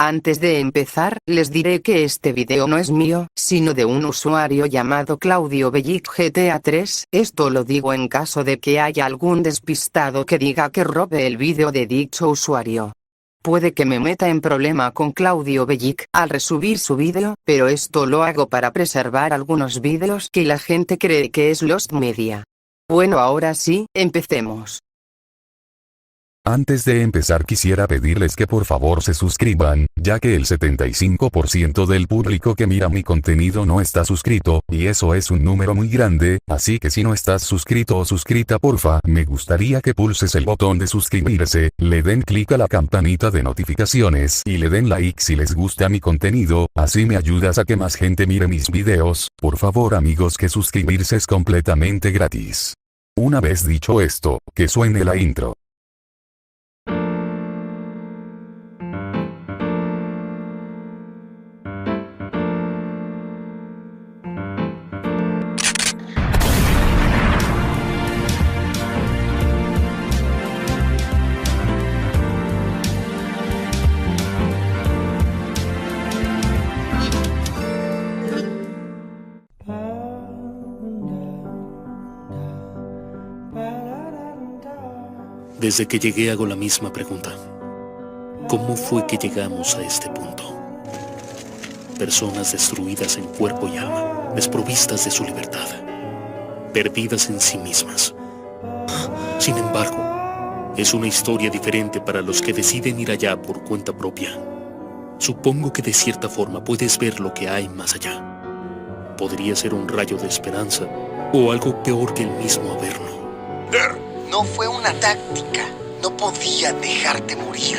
Antes de empezar, les diré que este video no es mío, sino de un usuario llamado Claudio Bellic GTA 3, esto lo digo en caso de que haya algún despistado que diga que robe el video de dicho usuario. Puede que me meta en problema con Claudio Bellic al resubir su video, pero esto lo hago para preservar algunos videos que la gente cree que es Lost Media. Bueno, ahora sí, empecemos. Antes de empezar quisiera pedirles que por favor se suscriban, ya que el 75% del público que mira mi contenido no está suscrito, y eso es un número muy grande, así que si no estás suscrito o suscrita porfa, me gustaría que pulses el botón de suscribirse, le den clic a la campanita de notificaciones y le den like si les gusta mi contenido, así me ayudas a que más gente mire mis videos. Por favor amigos, que suscribirse es completamente gratis. Una vez dicho esto, que suene la intro. Desde que llegué hago la misma pregunta. ¿Cómo fue que llegamos a este punto? Personas destruidas en cuerpo y alma, desprovistas de su libertad, perdidas en sí mismas. Sin embargo, es una historia diferente para los que deciden ir allá por cuenta propia. Supongo que de cierta forma puedes ver lo que hay más allá. Podría ser un rayo de esperanza o algo peor que el mismo Averno. No fue una táctica. No podía dejarte morir.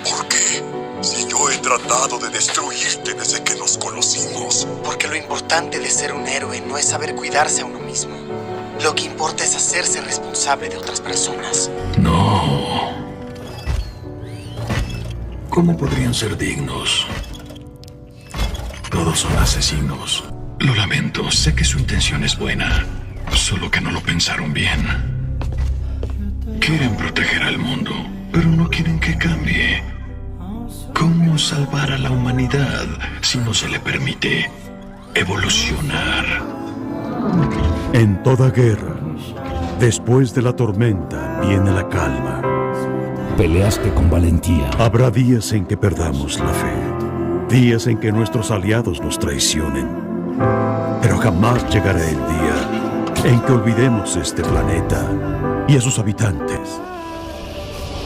¿Por qué? Si yo he tratado de destruirte desde que nos conocimos. Porque lo importante de ser un héroe no es saber cuidarse a uno mismo. Lo que importa es hacerse responsable de otras personas. No. ¿Cómo podrían ser dignos? Todos son asesinos. Lo lamento, sé que su intención es buena, solo que no lo pensaron bien. Quieren proteger al mundo, pero no quieren que cambie. ¿Cómo salvar a la humanidad si no se le permite evolucionar? En toda guerra, después de la tormenta, viene la calma. Peleaste con valentía. Habrá días en que perdamos la fe, días en que nuestros aliados nos traicionen. Pero jamás llegará el día en que olvidemos este planeta y a sus habitantes.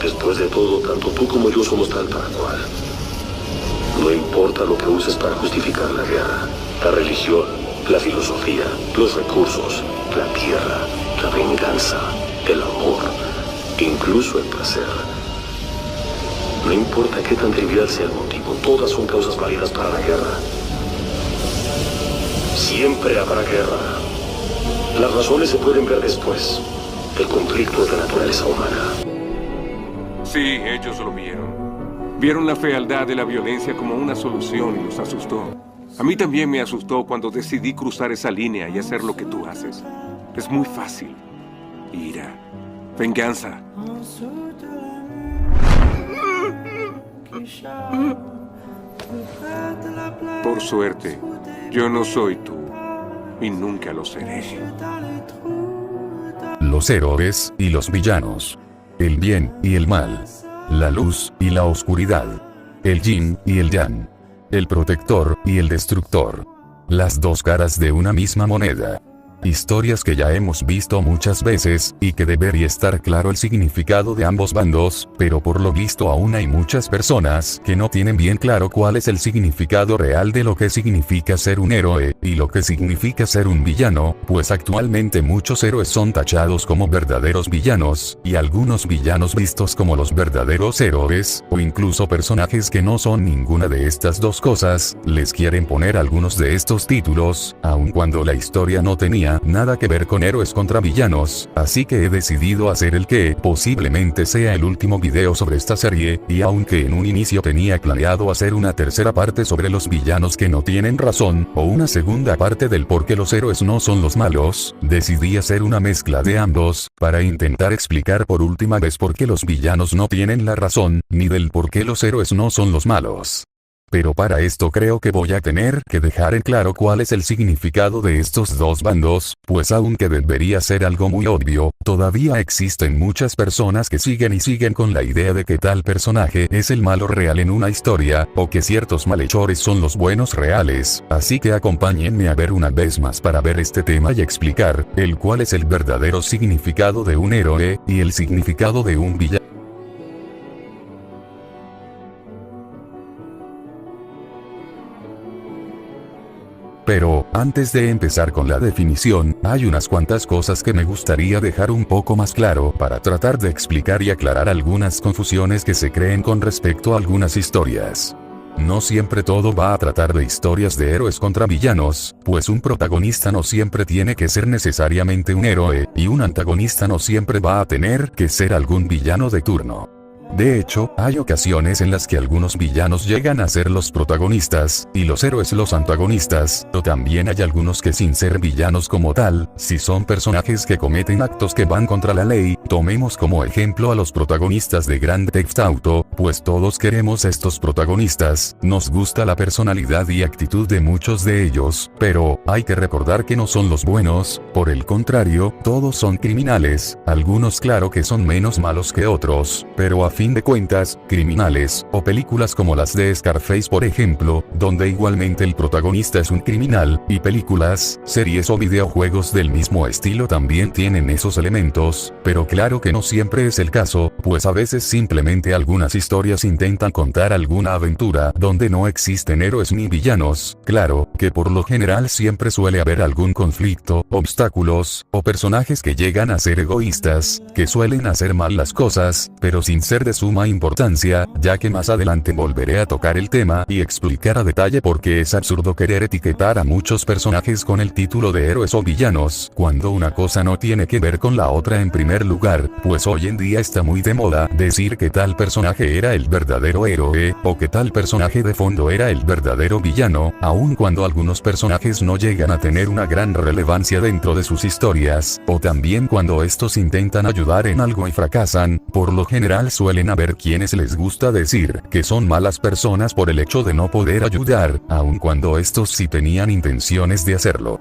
Después de todo, tanto tú como yo somos tal para cual. No importa lo que uses para justificar la guerra, la religión, la filosofía, los recursos, la tierra, la venganza, el amor, incluso el placer. No importa qué tan trivial sea el motivo, todas son causas válidas para la guerra. Siempre habrá guerra. Las razones se pueden ver después. El conflicto es de naturaleza humana. Sí, ellos lo vieron. Vieron la fealdad de la violencia como una solución y los asustó. A mí también me asustó cuando decidí cruzar esa línea y hacer lo que tú haces. Es muy fácil. Ira. Venganza. Por suerte, yo no soy tú y nunca lo seré. Los héroes y los villanos. El bien y el mal. La luz y la oscuridad. El yin y el yang. El protector y el destructor. Las dos caras de una misma moneda. Historias que ya hemos visto muchas veces, y que debería estar claro el significado de ambos bandos, pero por lo visto aún hay muchas personas que no tienen bien claro cuál es el significado real de lo que significa ser un héroe, y lo que significa ser un villano, pues actualmente muchos héroes son tachados como verdaderos villanos, y algunos villanos vistos como los verdaderos héroes, o incluso personajes que no son ninguna de estas dos cosas, les quieren poner algunos de estos títulos, aun cuando la historia no tenía tenía nada que ver con héroes contra villanos, así que he decidido hacer el que posiblemente sea el último video sobre esta serie, y aunque en un inicio tenía planeado hacer una tercera parte sobre los villanos que no tienen razón, o una segunda parte del por qué los héroes no son los malos, decidí hacer una mezcla de ambos, para intentar explicar por última vez por qué los villanos no tienen la razón, ni del por qué los héroes no son los malos. Pero para esto creo que voy a tener que dejar en claro cuál es el significado de estos dos bandos, pues aunque debería ser algo muy obvio, todavía existen muchas personas que siguen con la idea de que tal personaje es el malo real en una historia, o que ciertos malhechores son los buenos reales, así que acompáñenme a ver una vez más para ver este tema y explicar, el cuál es el verdadero significado de un héroe, y el significado de un villano. Pero, antes de empezar con la definición, hay unas cuantas cosas que me gustaría dejar un poco más claro para tratar de explicar y aclarar algunas confusiones que se creen con respecto a algunas historias. No siempre todo va a tratar de historias de héroes contra villanos, pues un protagonista no siempre tiene que ser necesariamente un héroe, y un antagonista no siempre va a tener que ser algún villano de turno. De hecho, hay ocasiones en las que algunos villanos llegan a ser los protagonistas, y los héroes los antagonistas, o también hay algunos que sin ser villanos como tal, si son personajes que cometen actos que van contra la ley. Tomemos como ejemplo a los protagonistas de Grand Theft Auto, pues todos queremos estos protagonistas, nos gusta la personalidad y actitud de muchos de ellos, pero, hay que recordar que no son los buenos, por el contrario, todos son criminales, algunos claro que son menos malos que otros, pero a fin de cuentas, criminales, o películas como las de Scarface por ejemplo, donde igualmente el protagonista es un criminal, y películas, series o videojuegos del mismo estilo también tienen esos elementos, pero claro que no siempre es el caso, pues a veces simplemente algunas historias intentan contar alguna aventura donde no existen héroes ni villanos, claro, que por lo general siempre suele haber algún conflicto, obstáculos, o personajes que llegan a ser egoístas, que suelen hacer mal las cosas, pero sin ser de suma importancia, ya que más adelante volveré a tocar el tema y explicar a detalle por qué es absurdo querer etiquetar a muchos personajes con el título de héroes o villanos, cuando una cosa no tiene que ver con la otra en primer lugar, pues hoy en día está muy de moda decir que tal personaje era el verdadero héroe, o que tal personaje de fondo era el verdadero villano, aun cuando algunos personajes no llegan a tener una gran relevancia dentro de sus historias, o también cuando estos intentan ayudar en algo y fracasan. Por lo general suelen haber quienes les gusta decir que son malas personas por el hecho de no poder ayudar, aun cuando estos sí tenían intenciones de hacerlo.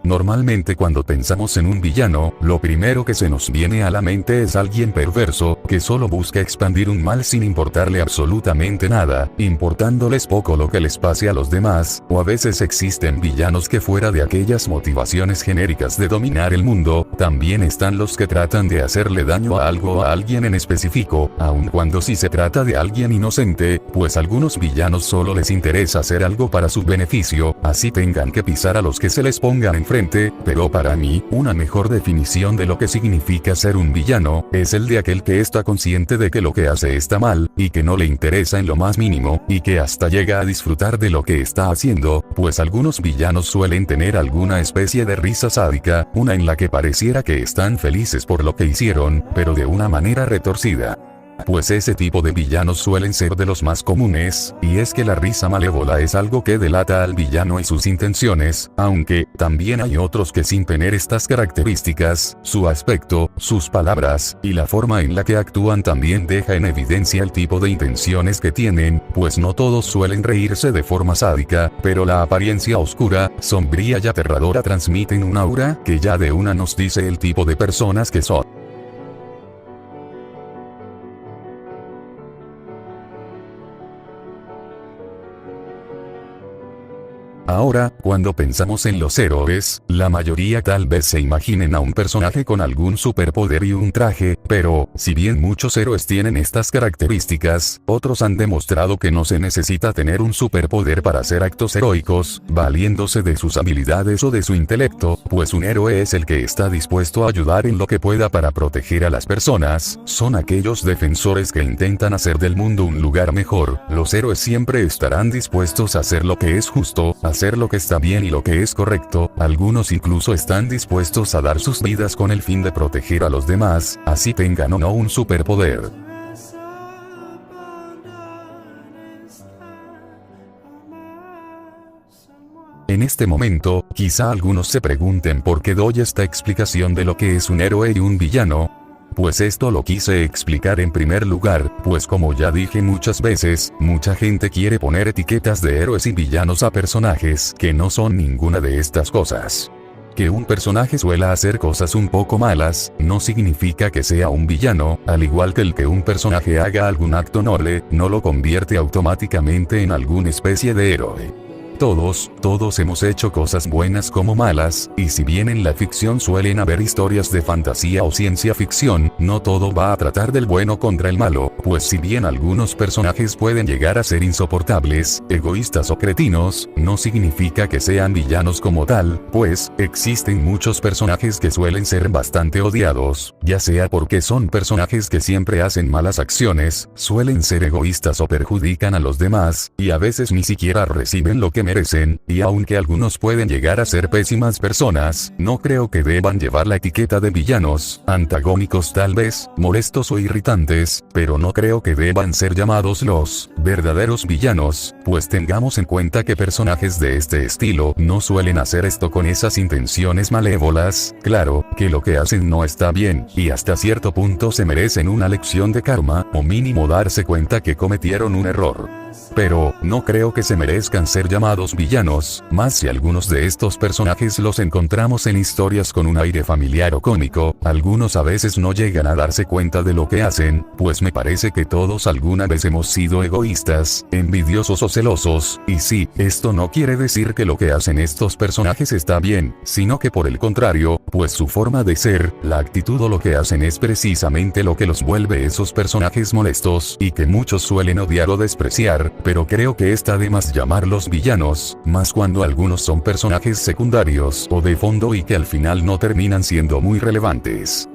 Normalmente cuando pensamos en un villano, lo primero que se nos viene a la mente es alguien perverso, que solo busca expandir un mal sin importarle absolutamente nada, importándoles poco lo que les pase a los demás, o a veces existen villanos que fuera de aquellas motivaciones genéricas de dominar el mundo, también están los que tratan de hacerle daño a algo o a alguien en específico, aun cuando si se trata de alguien inocente, pues algunos villanos solo les interesa hacer algo para su beneficio, así tengan que pisar a los que se les pongan enfrente. Pero para mí, una mejor definición de lo que significa ser un villano, es el de aquel que está consciente de que lo que hace está mal, y que no le interesa en lo más mínimo, y que hasta llega a disfrutar de lo que está haciendo, pues algunos villanos suelen tener alguna especie de risa sádica, una en la que pareciera que están felices por lo que hicieron, pero de una manera retorcida. Pues ese tipo de villanos suelen ser de los más comunes, y es que la risa malévola es algo que delata al villano y sus intenciones, aunque también hay otros que sin tener estas características, su aspecto, sus palabras, y la forma en la que actúan también deja en evidencia el tipo de intenciones que tienen, pues no todos suelen reírse de forma sádica, pero la apariencia oscura, sombría y aterradora transmiten un aura que ya de una nos dice el tipo de personas que son. Ahora, cuando pensamos en los héroes, la mayoría tal vez se imaginen a un personaje con algún superpoder y un traje, pero, si bien muchos héroes tienen estas características, otros han demostrado que no se necesita tener un superpoder para hacer actos heroicos, valiéndose de sus habilidades o de su intelecto, pues un héroe es el que está dispuesto a ayudar en lo que pueda para proteger a las personas, son aquellos defensores que intentan hacer del mundo un lugar mejor. Los héroes siempre estarán dispuestos a hacer lo que es justo, hacer lo que está bien y lo que es correcto, algunos incluso están dispuestos a dar sus vidas con el fin de proteger a los demás, así tengan o no un superpoder. En este momento, quizá algunos se pregunten por qué doy esta explicación de lo que es un héroe y un villano. Pues esto lo quise explicar en primer lugar, pues como ya dije muchas veces, mucha gente quiere poner etiquetas de héroes y villanos a personajes que no son ninguna de estas cosas. Que un personaje suela hacer cosas un poco malas, no significa que sea un villano, al igual que el que un personaje haga algún acto noble, no lo convierte automáticamente en alguna especie de héroe. Todos hemos hecho cosas buenas como malas, y si bien en la ficción suelen haber historias de fantasía o ciencia ficción, no todo va a tratar del bueno contra el malo, pues si bien algunos personajes pueden llegar a ser insoportables, egoístas o cretinos, no significa que sean villanos como tal, pues, existen muchos personajes que suelen ser bastante odiados, ya sea porque son personajes que siempre hacen malas acciones, suelen ser egoístas o perjudican a los demás, y a veces ni siquiera reciben lo que merecen, y aunque algunos pueden llegar a ser pésimas personas, no creo que deban llevar la etiqueta de villanos, antagónicos tal vez, molestos o irritantes, pero no creo que deban ser llamados los verdaderos villanos, pues tengamos en cuenta que personajes de este estilo no suelen hacer esto con esas intenciones malévolas, claro, que lo que hacen no está bien, y hasta cierto punto se merecen una lección de karma, o mínimo darse cuenta que cometieron un error. Pero, no creo que se merezcan ser llamados villanos, más si algunos de estos personajes los encontramos en historias con un aire familiar o cómico, algunos a veces no llegan a darse cuenta de lo que hacen, pues me parece que todos alguna vez hemos sido egoístas, envidiosos o celosos, y sí, esto no quiere decir que lo que hacen estos personajes está bien, sino que por el contrario, pues su forma de ser, la actitud o lo que hacen es precisamente lo que los vuelve esos personajes molestos, y que muchos suelen odiar o despreciar, pero creo que está de más llamarlos villanos, más cuando algunos son personajes secundarios o de fondo y que al final no terminan siendo muy relevantes.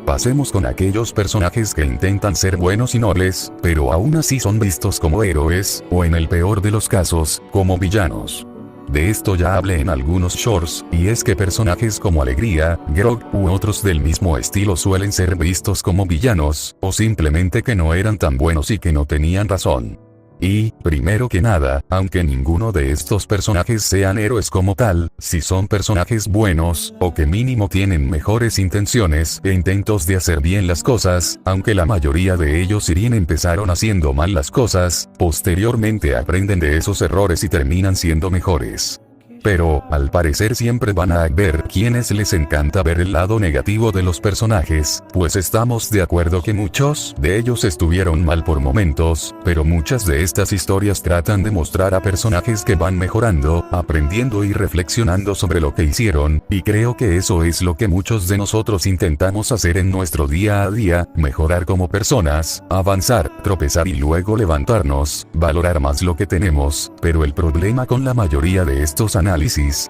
Pasemos con aquellos personajes que intentan ser buenos y nobles, pero aún así son vistos como héroes, o en el peor de los casos, como villanos. De esto ya hablé en algunos shorts, y es que personajes como Alegría, Grog, u otros del mismo estilo suelen ser vistos como villanos, o simplemente que no eran tan buenos y que no tenían razón. Y, primero que nada, aunque ninguno de estos personajes sean héroes como tal, si son personajes buenos, o que mínimo tienen mejores intenciones e intentos de hacer bien las cosas, aunque la mayoría de ellos si bien empezaron haciendo mal las cosas, posteriormente aprenden de esos errores y terminan siendo mejores. Pero, al parecer siempre van a haber quienes les encanta ver el lado negativo de los personajes, pues estamos de acuerdo que muchos de ellos estuvieron mal por momentos, pero muchas de estas historias tratan de mostrar a personajes que van mejorando, aprendiendo y reflexionando sobre lo que hicieron, y creo que eso es lo que muchos de nosotros intentamos hacer en nuestro día a día, mejorar como personas, avanzar, tropezar y luego levantarnos, valorar más lo que tenemos, pero el problema con la mayoría de estos análisis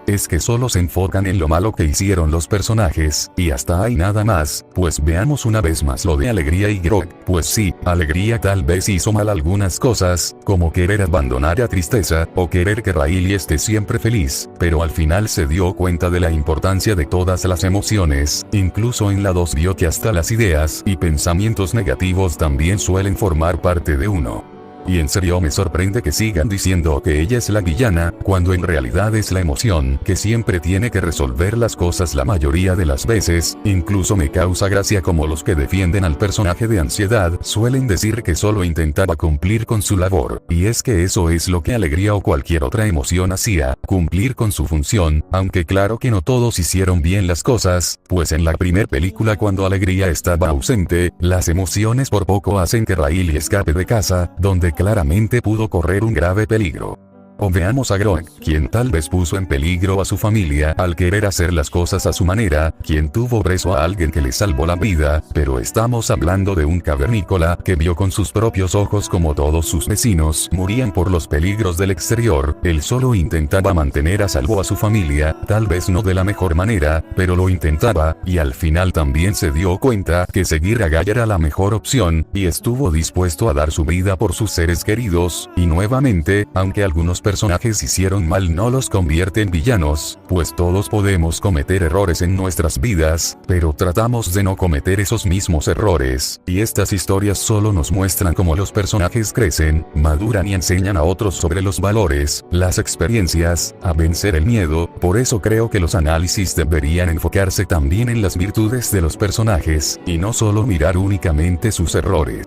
es que solo se enfocan en lo malo que hicieron los personajes, y hasta ahí nada más, pues veamos una vez más lo de Alegría y Grog, pues sí, Alegría tal vez hizo mal algunas cosas, como querer abandonar a Tristeza, o querer que Riley esté siempre feliz, pero al final se dio cuenta de la importancia de todas las emociones, incluso en la 2 vio que hasta las ideas y pensamientos negativos también suelen formar parte de uno. Y en serio me sorprende que sigan diciendo que ella es la villana, cuando en realidad es la emoción que siempre tiene que resolver las cosas la mayoría de las veces. Incluso me causa gracia como los que defienden al personaje de Ansiedad suelen decir que solo intentaba cumplir con su labor, y es que eso es lo que Alegría o cualquier otra emoción hacía, cumplir con su función, aunque claro que no todos hicieron bien las cosas, pues en la primer película cuando Alegría estaba ausente, las emociones por poco hacen que Riley escape de casa, donde claramente pudo correr un grave peligro. O veamos a Groeg, quien tal vez puso en peligro a su familia al querer hacer las cosas a su manera, quien tuvo preso a alguien que le salvó la vida, pero estamos hablando de un cavernícola que vio con sus propios ojos como todos sus vecinos morían por los peligros del exterior. Él solo intentaba mantener a salvo a su familia, tal vez no de la mejor manera, pero lo intentaba, y al final también se dio cuenta que seguir a Guy era la mejor opción, y estuvo dispuesto a dar su vida por sus seres queridos. Y nuevamente, aunque algunos personajes hicieron mal no los convierte en villanos, pues todos podemos cometer errores en nuestras vidas, pero tratamos de no cometer esos mismos errores, y estas historias solo nos muestran cómo los personajes crecen, maduran y enseñan a otros sobre los valores, las experiencias, a vencer el miedo. Por eso creo que los análisis deberían enfocarse también en las virtudes de los personajes, y no solo mirar únicamente sus errores.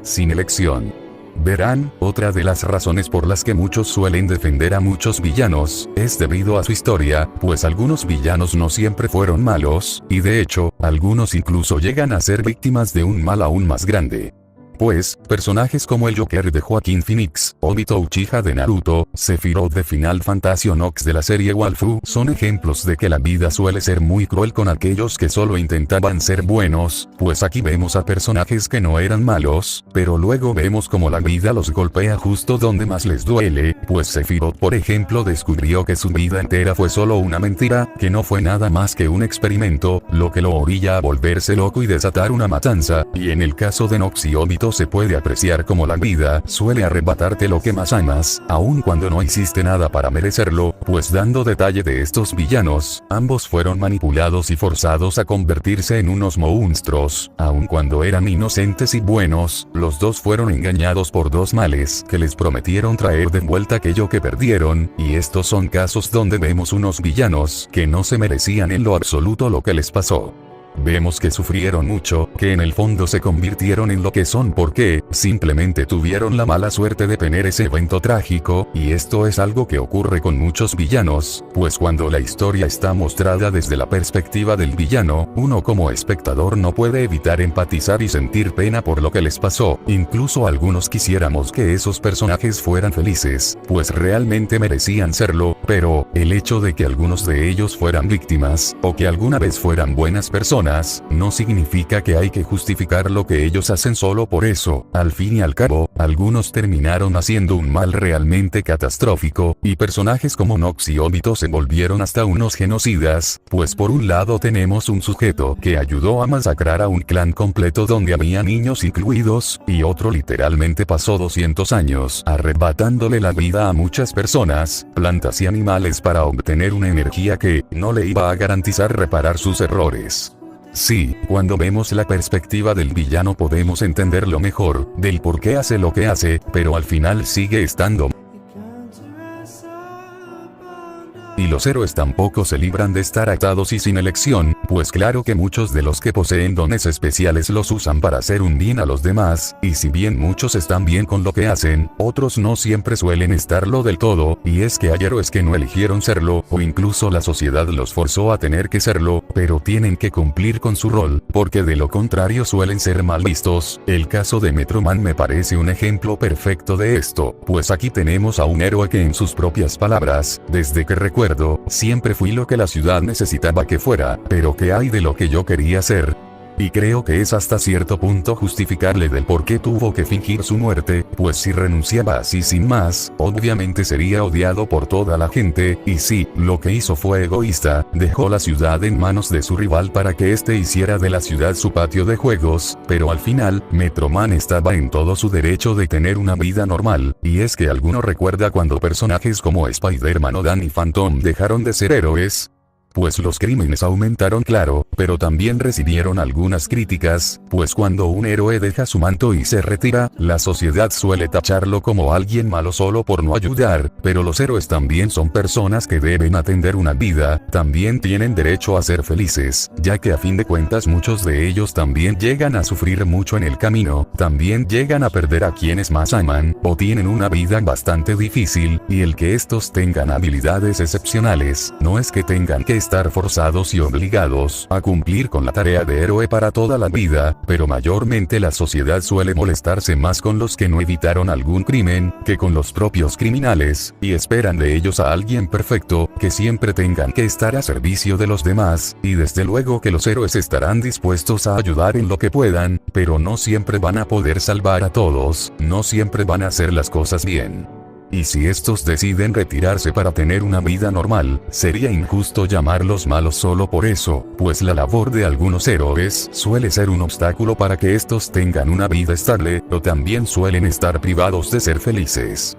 Sin elección. Verán, otra de las razones por las que muchos suelen defender a muchos villanos, es debido a su historia, pues algunos villanos no siempre fueron malos, y de hecho, algunos incluso llegan a ser víctimas de un mal aún más grande. Pues, personajes como el Joker de Joaquin Phoenix, Obito Uchiha de Naruto, Sephiroth de Final Fantasy o Nox de la serie Walfu son ejemplos de que la vida suele ser muy cruel con aquellos que solo intentaban ser buenos, pues aquí vemos a personajes que no eran malos, pero luego vemos como la vida los golpea justo donde más les duele, pues Sephiroth por ejemplo descubrió que su vida entera fue solo una mentira, que no fue nada más que un experimento, lo que lo orilla a volverse loco y desatar una matanza, y en el caso de Nox y Obito se puede apreciar como la vida suele arrebatarte lo que más amas, aun cuando no hiciste nada para merecerlo, pues dando detalle de estos villanos, ambos fueron manipulados y forzados a convertirse en unos monstruos, aun cuando eran inocentes y buenos, los dos fueron engañados por dos males que les prometieron traer de vuelta aquello que perdieron, y estos son casos donde vemos unos villanos que no se merecían en lo absoluto lo que les pasó. Vemos que sufrieron mucho, que en el fondo se convirtieron en lo que son porque simplemente tuvieron la mala suerte de tener ese evento trágico, y esto es algo que ocurre con muchos villanos, pues cuando la historia está mostrada desde la perspectiva del villano, uno como espectador no puede evitar empatizar y sentir pena por lo que les pasó. Incluso algunos quisiéramos que esos personajes fueran felices, pues realmente merecían serlo, pero el hecho de que algunos de ellos fueran víctimas, o que alguna vez fueran buenas personas, no significa que hay que justificar lo que ellos hacen solo por eso. Al fin y al cabo, algunos terminaron haciendo un mal realmente catastrófico, y personajes como Nox y Obito se volvieron hasta unos genocidas, pues por un lado tenemos un sujeto que ayudó a masacrar a un clan completo donde había niños incluidos, y otro literalmente pasó 200 años arrebatándole la vida a muchas personas, plantas y animales para obtener una energía que no le iba a garantizar reparar sus errores. Sí, cuando vemos la perspectiva del villano podemos entender lo mejor, del por qué hace lo que hace, pero al final sigue estando. Y los héroes tampoco se libran de estar atados y sin elección, pues claro que muchos de los que poseen dones especiales los usan para hacer un bien a los demás, y si bien muchos están bien con lo que hacen, otros no siempre suelen estarlo del todo, y es que hay héroes que no eligieron serlo, o incluso la sociedad los forzó a tener que serlo, pero tienen que cumplir con su rol, porque de lo contrario suelen ser mal vistos. El caso de Metro Man me parece un ejemplo perfecto de esto, pues aquí tenemos a un héroe que en sus propias palabras, desde que recuerdo, siempre fui lo que la ciudad necesitaba que fuera, pero ¿qué hay de lo que yo quería ser? Y creo que es hasta cierto punto justificarle del por qué tuvo que fingir su muerte, pues si renunciaba así sin más, obviamente sería odiado por toda la gente, y sí, lo que hizo fue egoísta, dejó la ciudad en manos de su rival para que éste hiciera de la ciudad su patio de juegos, pero al final, Metro Man estaba en todo su derecho de tener una vida normal, y es que alguno recuerda cuando personajes como Spider-Man o Danny Phantom dejaron de ser héroes. Pues los crímenes aumentaron, claro, pero también recibieron algunas críticas, pues cuando un héroe deja su manto y se retira, la sociedad suele tacharlo como alguien malo solo por no ayudar, pero los héroes también son personas que deben atender una vida, también tienen derecho a ser felices, ya que a fin de cuentas muchos de ellos también llegan a sufrir mucho en el camino, también llegan a perder a quienes más aman, o tienen una vida bastante difícil, y el que estos tengan habilidades excepcionales, no es que tengan que estar forzados y obligados a cumplir con la tarea de héroe para toda la vida, pero mayormente la sociedad suele molestarse más con los que no evitaron algún crimen, que con los propios criminales, y esperan de ellos a alguien perfecto, que siempre tengan que estar a servicio de los demás, y desde luego que los héroes estarán dispuestos a ayudar en lo que puedan, pero no siempre van a poder salvar a todos, no siempre van a hacer las cosas bien. Y si estos deciden retirarse para tener una vida normal, sería injusto llamarlos malos solo por eso, pues la labor de algunos héroes suele ser un obstáculo para que estos tengan una vida estable, o también suelen estar privados de ser felices.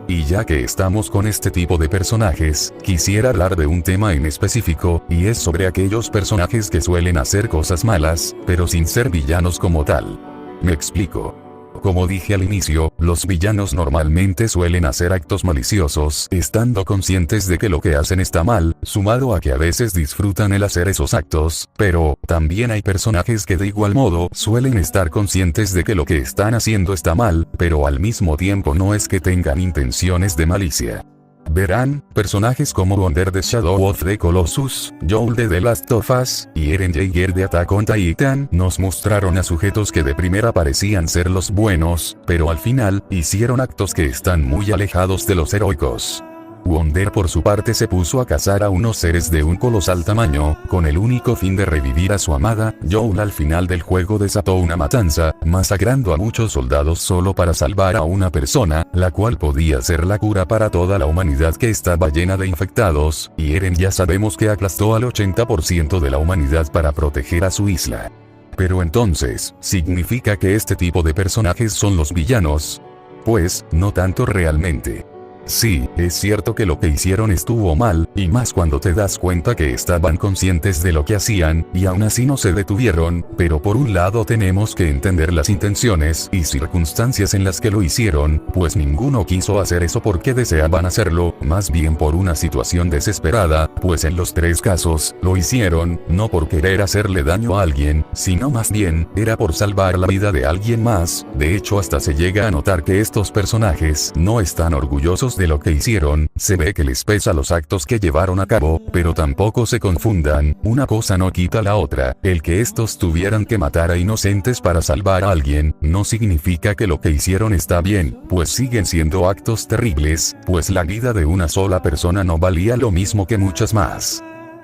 Y ya que estamos con este tipo de personajes, quisiera hablar de un tema en específico, y es sobre aquellos personajes que suelen hacer cosas malas, pero sin ser villanos como tal. Me explico. Como dije al inicio, los villanos normalmente suelen hacer actos maliciosos, estando conscientes de que lo que hacen está mal, sumado a que a veces disfrutan el hacer esos actos, pero también hay personajes que de igual modo suelen estar conscientes de que lo que están haciendo está mal, pero al mismo tiempo no es que tengan intenciones de malicia. Verán, personajes como Wonder de Shadow of the Colossus, Joel de The Last of Us, y Eren Jaeger de Attack on Titan nos mostraron a sujetos que de primera parecían ser los buenos, pero al final, hicieron actos que están muy alejados de los heroicos. Wonder por su parte se puso a cazar a unos seres de un colosal tamaño, con el único fin de revivir a su amada. Joel al final del juego desató una matanza, masacrando a muchos soldados solo para salvar a una persona, la cual podía ser la cura para toda la humanidad que estaba llena de infectados, y Eren ya sabemos que aplastó al 80% de la humanidad para proteger a su isla. Pero entonces, ¿significa que este tipo de personajes son los villanos? Pues, no tanto realmente. Sí, es cierto que lo que hicieron estuvo mal, y más cuando te das cuenta que estaban conscientes de lo que hacían, y aún así no se detuvieron, pero por un lado tenemos que entender las intenciones y circunstancias en las que lo hicieron, pues ninguno quiso hacer eso porque deseaban hacerlo, más bien por una situación desesperada, pues en los tres casos, lo hicieron, no por querer hacerle daño a alguien, sino más bien, era por salvar la vida de alguien más. De hecho hasta se llega a notar que estos personajes no están orgullosos de lo que hicieron, se ve que les pesa los actos que llevaron a cabo, pero tampoco se confundan, una cosa no quita la otra, el que estos tuvieran que matar a inocentes para salvar a alguien, no significa que lo que hicieron está bien, pues siguen siendo actos terribles, pues la vida de una sola persona no valía lo mismo que muchas más.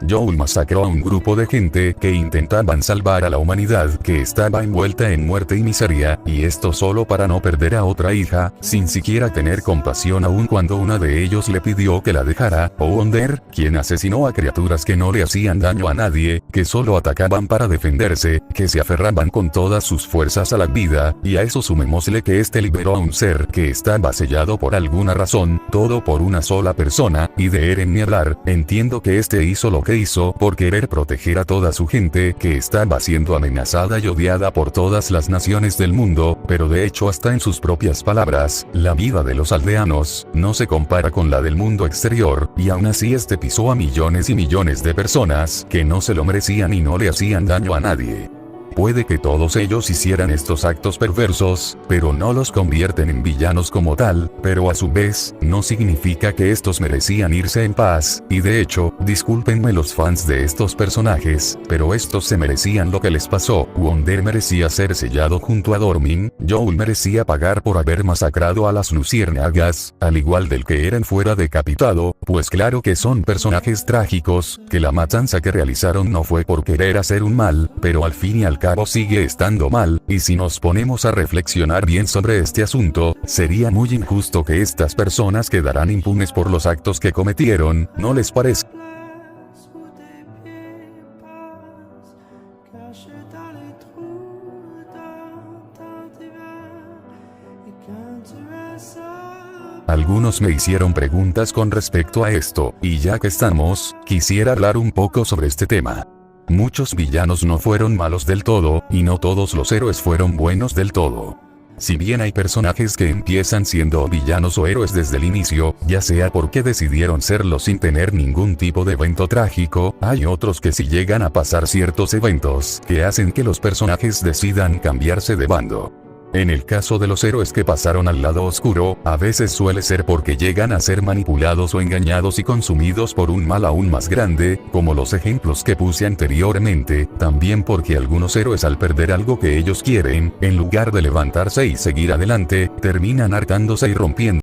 Joel masacró a un grupo de gente que intentaban salvar a la humanidad que estaba envuelta en muerte y miseria, y esto solo para no perder a otra hija, sin siquiera tener compasión aun cuando una de ellos le pidió que la dejara, o Wonder, quien asesinó a criaturas que no le hacían daño a nadie, que solo atacaban para defenderse, que se aferraban con todas sus fuerzas a la vida, y a eso sumémosle que este liberó a un ser que estaba sellado por alguna razón, todo por una sola persona, y de Eren ni hablar. Entiendo que este hizo lo que hizo por querer proteger a toda su gente que estaba siendo amenazada y odiada por todas las naciones del mundo, pero de hecho hasta en sus propias palabras, la vida de los aldeanos no se compara con la del mundo exterior, y aún así este pisó a millones y millones de personas que no se lo merecían y no le hacían daño a nadie. Puede que todos ellos hicieran estos actos perversos, pero no los convierten en villanos como tal, pero a su vez, no significa que estos merecían irse en paz, y de hecho, discúlpenme los fans de estos personajes, pero estos se merecían lo que les pasó. Wonder merecía ser sellado junto a Dormin, Joel merecía pagar por haber masacrado a las luciérnagas, al igual del que Eren fuera decapitado, pues claro que son personajes trágicos, que la matanza que realizaron no fue por querer hacer un mal, pero al fin y al cabo sigue estando mal, y si nos ponemos a reflexionar bien sobre este asunto, sería muy injusto que estas personas quedaran impunes por los actos que cometieron, ¿no les parece? Algunos me hicieron preguntas con respecto a esto, y ya que estamos, quisiera hablar un poco sobre este tema. Muchos villanos no fueron malos del todo, y no todos los héroes fueron buenos del todo. Si bien hay personajes que empiezan siendo villanos o héroes desde el inicio, ya sea porque decidieron serlo sin tener ningún tipo de evento trágico, hay otros que sí llegan a pasar ciertos eventos que hacen que los personajes decidan cambiarse de bando. En el caso de los héroes que pasaron al lado oscuro, a veces suele ser porque llegan a ser manipulados o engañados y consumidos por un mal aún más grande, como los ejemplos que puse anteriormente, también porque algunos héroes al perder algo que ellos quieren, en lugar de levantarse y seguir adelante, terminan hartándose y rompiendo